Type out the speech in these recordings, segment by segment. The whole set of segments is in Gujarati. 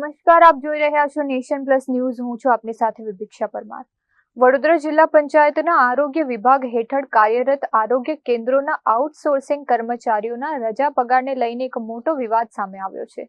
નમસ્કાર, આપ જોઈ રહ્યા છો નેશન પ્લસ ન્યૂઝ. હું છું આપની સાથે વિભિક્ષા પરમાર. વડોદરા જિલ્લા પંચાયતના આરોગ્ય વિભાગ હેઠળ કાર્યરત આરોગ્ય કેન્દ્રોના આઉટસોર્સિંગ કર્મચારીઓના રજા પગારને લઈને એક મોટો વિવાદ સામે આવ્યો છે.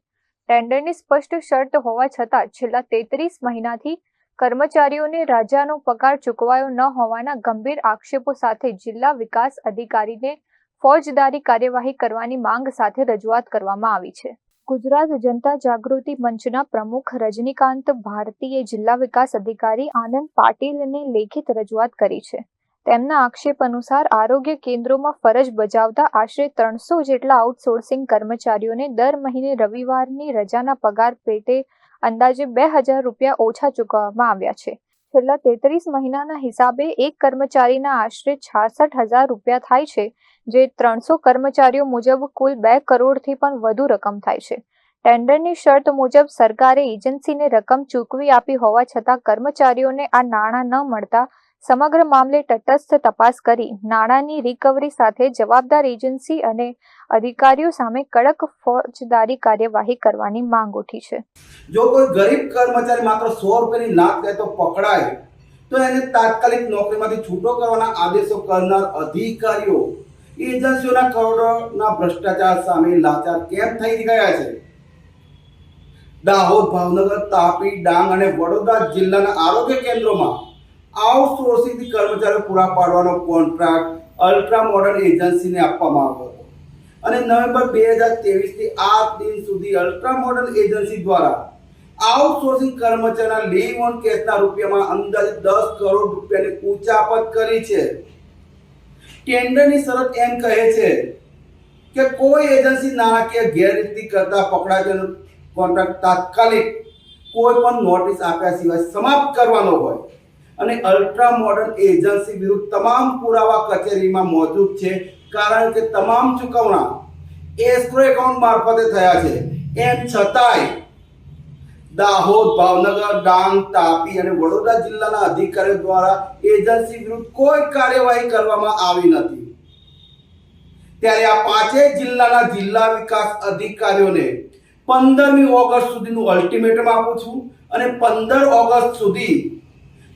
ટેન્ડરની સ્પષ્ટ શરત હોવા છતાં છેલ્લા 33 મહિનાથી કર્મચારીઓને રજાનો પગાર ચૂકવાયો ન હોવાના ગંભીર આક્ષેપો સાથે જિલ્લા વિકાસ અધિકારીને ફોજદારી કાર્યવાહી કરવાની માંગ સાથે રજૂઆત કરવામાં આવી છે. ગુજરાત જનતા જાગૃતિ મંચના પ્રમુખ રજનીકાંત ભારતીએ જિલ્લા વિકાસ અધિકારી આનંદ પાટીલને લેખિત રજૂઆત કરી છે. તેમના આક્ષેપ અનુસાર આરોગ્ય કેન્દ્રોમાં ફરજ બજાવતા આશરે 300 જેટલા આઉટસોર્સિંગ કર્મચારીઓને દર મહિને રવિવારની રજાના પગાર પેટે અંદાજે 2000 રૂપિયા ઓછા ચૂકવવામાં આવ્યા છે. છેલ્લા 33 મહિનાના હિસાબે એક કર્મચારીના આશરે 66,000 રૂપિયા થાય છે, જે 300 કર્મચારીઓ મુજબ કુલ 2 કરોડથી પણ વધુ રકમ થાય છે. ટેન્ડરની શરત મુજબ સરકારે એજન્સીને રકમ ચૂકવી આપી હોવા છતાં કર્મચારીઓને આ નાણાં ન મળતા સમગ્ર મામલે તટસ્થ તપાસ કરી નાણાંની રિકવરી સાથે જવાબદાર એજન્સી અને અધિકારીઓ સામે કડક ફોજદારી કાર્યવાહી કરવાની માંગ ઉઠી છે. જો કોઈ ગરીબ કર્મચારી માત્ર 100 રૂપિયાની લાત લેતો પકડાય તો એને તાત્કાલિક નોકરીમાંથી છૂટો કરવાના આદેશો કરનાર અધિકારીઓ એજન્સીઓના કરોડોના ભ્રષ્ટાચાર સામે લાચાર કેમ થઈ ગયા છે? દાહોદ, ભાવનગર, તાપી, ડાંગ અને વડોદરા જિલ્લાના આરોગ્ય કેન્દ્રોમાં આઉટસોર્સિંગથી કર્મચારીઓ પૂરા પાડવાનો કોન્ટ્રાક્ટ અલ્ટ્રા મોડર્ન એજન્સીને આપવામાં આવ્યો હતો અને નવેમ્બર 2023 થી આ દિન સુધી અલ્ટ્રા મોડર્ન એજન્સી દ્વારા આઉટસોર્સિંગ કર્મચારીના લીવ ઓન કેસના રૂપિયામાં અંદાજે 10 કરોડ રૂપિયાની ઉચાપત કરી છે. ટેન્ડરની શરત એમ કહે છે કે કોઈ એજન્સી નાણાકીય ગેરરીતિ કરતા પકડાય તેનો કોન્ટ્રાક્ટ તાત્કાલિક કોઈ પણ નોટિસ આપ્યા સિવાય સમાપ્ત કરવાનો હોય અને અલ્ટ્રા મોડર્ન એજન્સી વિરુદ્ધ તમામ પુરાવા કચેરીમાં મોજૂદ છે, કારણ કે તમામ ચૂકવણા એસ્ક્રો એકાઉન્ટ મારફતે થયા છે. એમ છતાંય દાહોદ, ભાવનગર, ડાંગ, તાપી અને વડોદરા જિલ્લાના અધિકારીઓ દ્વારા એજન્સી વિરુદ્ધ કોઈ કાર્યવાહી કરવામાં આવી નથી. ત્યારે આ પાંચેય જિલ્લાના જિલ્લા વિકાસ અધિકારીઓને 15મી ઓગસ્ટ સુધીનું અલ્ટિમેટમ આપું છું અને 15 ઓગસ્ટ સુધી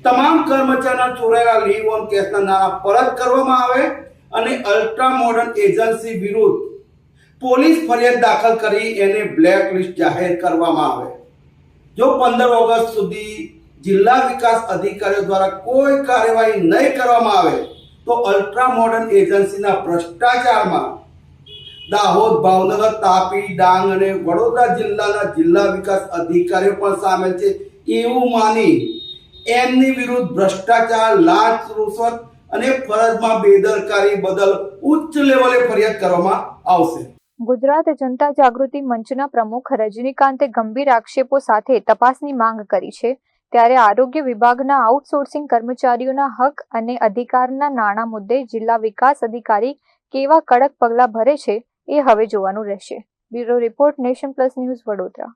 તમામ કર્મચારીના ચોરાયેલા લીવ ઓન કેસના નાણાં પરત કરવામાં આવે અને અલ્ટ્રા મોડર્ન એજન્સી વિરુદ્ધ પોલીસ ફરિયાદ દાખલ કરી એને બ્લેક લિસ્ટ જાહેર કરવામાં આવે. જો 15 ઓગસ્ટ સુધી જિલ્લા વિકાસ અધિકારીઓ દ્વારા કોઈ કાર્યવાહી નહીં કરવામાં આવે તો અલ્ટ્રા મોડર્ન એજન્સીના ભ્રષ્ટાચારમાં દાહોદ, ભાવનગર, તાપી, ડાંગ અને વડોદરા જિલ્લાના જિલ્લા વિકાસ અધિકારીઓ પણ સામેલ છે એવું માની એમની વિરુદ્ધ ભ્રષ્ટાચાર, લાંચ, રૂશ્વત અને ફરજમાં બેદરકારી બદલ ઉચ્ચ લેવલે ફરિયાદ કરવામાં આવશે. ગુજરાત જનતા જાગૃતિ મંચના પ્રમુખ રજનીકાંતે ગંભીર આક્ષેપો સાથે તપાસની માંગ કરી છે. ત્યારે આરોગ્ય વિભાગના આઉટસોર્સિંગ કર્મચારીઓના હક અને અધિકારના નાણાં મુદ્દે જિલ્લા વિકાસ અધિકારી કેવા કડક પગલાં ભરે છે એ હવે જોવાનું રહેશે. Bureau report, nation plus news, Vadodara.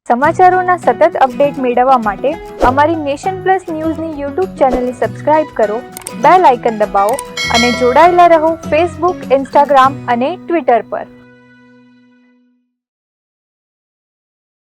સમાચારોના સતત અપડેટ મેળવવા માટે અમારી નેશન પ્લસ ન્યૂઝની યુટ્યુબ ચેનલને સબસ્ક્રાઇબ કરો, બેલ આઇકન દબાવો અને જોડાયેલા રહો ફેસબુક, ઇન્સ્ટાગ્રામ અને ટ્વિટર પર.